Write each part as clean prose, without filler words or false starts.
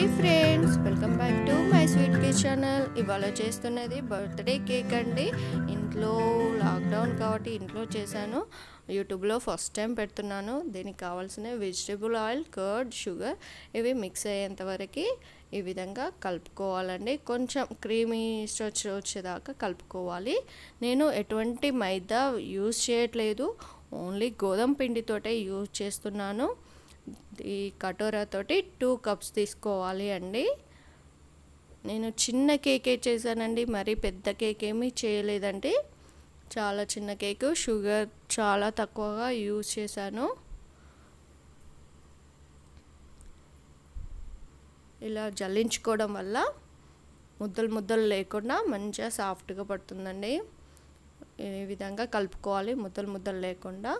Hi friends, welcome back to my sweet kids channel. ఇవాళ చేస్తున్నది birthday cake అండి. ఇంట్లో లాక్డౌన్ కాబట్టి ఇంట్లో చేశాను. యూట్యూబ్లో ఫస్ట్ టైం పెడుతున్నాను. దీనికి కావాల్సిన వెజిటబుల్ ఆయిల్, కర్డ్, షుగర్ ఇవి మిక్స్ అయ్యేంత వరకు ఈ విధంగా కలుపుకోవాలండి. కొంచెం క్రీమీ స్ట్రక్చర్ వచ్చేదాకా కలుపుకోవాలి. నేను ఎటువంటి మైదా యూజ్ చేయట్లేదు, ఓన్లీ గోధుమ పిండితోటే యూజ్ చేస్తున్నాను. ఈ కటోరాతోటి 2 కప్స్ తీసుకోవాలి అండి. నేను చిన్న కేకే చేశానండి, మరీ పెద్ద కేక్ ఏమీ చేయలేదండి. చాలా చిన్న కేకు, షుగర్ చాలా తక్కువగా యూజ్ చేశాను. ఇలా జల్లించుకోవడం వల్ల ముద్దలు ముద్దలు లేకుండా మంచిగా సాఫ్ట్గా పడుతుందండి. ఈ విధంగా కలుపుకోవాలి, ముద్దలు ముద్దలు లేకుండా.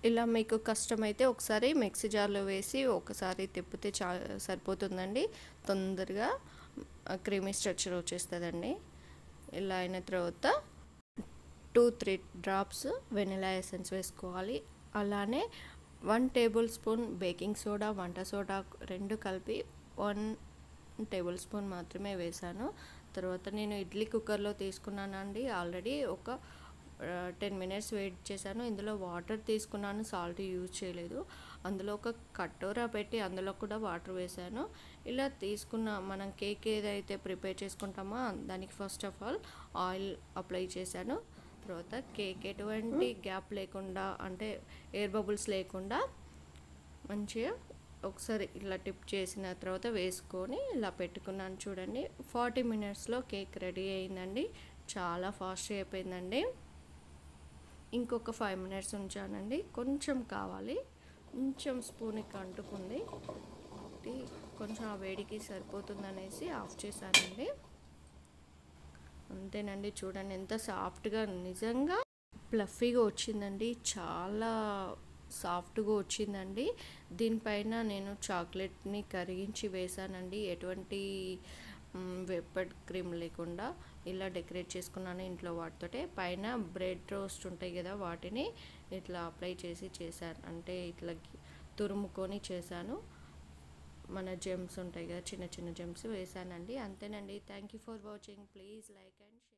ఇలా మీకు కష్టమైతే ఒకసారి మిక్సీ జార్లో వేసి ఒకసారి తిప్పితే సరిపోతుందండి. తొందరగా క్రీమీ స్ట్రక్చర్ వచ్చేస్తుందండి. ఇలా అయిన తర్వాత 2-3 డ్రాప్స్ వెనిలా ఎసెన్స్ వేసుకోవాలి. అలానే 1 టేబుల్ స్పూన్ బేకింగ్ సోడా, వంట సోడా 2 కలిపి 1 టేబుల్ స్పూన్ మాత్రమే వేసాను. తర్వాత నేను ఇడ్లీ కుక్కర్లో తీసుకున్నానండి. ఆల్రెడీ ఒక 10 మినిట్స్ వెయిట్ చేశాను. ఇందులో వాటర్ తీసుకున్నాను, సాల్ట్ యూజ్ చేయలేదు. అందులో ఒక కటోరా పెట్టి అందులో కూడా వాటర్ వేసాను. ఇలా తీసుకున్న మనం కేక్ ఏదైతే ప్రిపేర్ చేసుకుంటామో దానికి first of all oil apply చేశాను. తర్వాత కేక్ ఎటువంటి గ్యాప్ లేకుండా, అంటే ఎయిర్ బబుల్స్ లేకుండా మంచిగా ఒకసారి ఇలా టిప్ చేసిన తర్వాత వేసుకొని ఇలా పెట్టుకున్నాను. చూడండి, 40 మినిట్స్లో కేక్ రెడీ అయిందండి. చాలా ఫాస్ట్ అయిపోయిందండి. ఇంకొక 5 మినిట్స్ ఉంచానండి. కొంచెం కావాలి, కొంచెం స్పూన్కి అంటుకుంది, కొంచెం ఆ వేడికి సరిపోతుందనేసి ఆఫ్ చేశానండి. అంతేనండి. చూడండి ఎంత సాఫ్ట్గా, నిజంగా ప్లఫీగా వచ్చిందండి. చాలా సాఫ్ట్గా వచ్చిందండి. దీనిపైన నేను చాక్లెట్ని కరిగించి వేసానండి. ఎటువంటి వెప్పడ్ క్రీమ్ లేకుండా ఇలా డెకరేట్ చేసుకున్నాను ఇంట్లో వాటితోటే. పైన బ్రెడ్ రోస్ట్ ఉంటాయి కదా, వాటిని ఇట్లా అప్లై చేశాను. అంటే ఇట్లా తురుముకొని చేశాను. మన జెమ్స్ ఉంటాయి కదా, చిన్న చిన్న జెమ్స్ వేసానండి. అంతేనండి. Thank you for watching. Please like and share.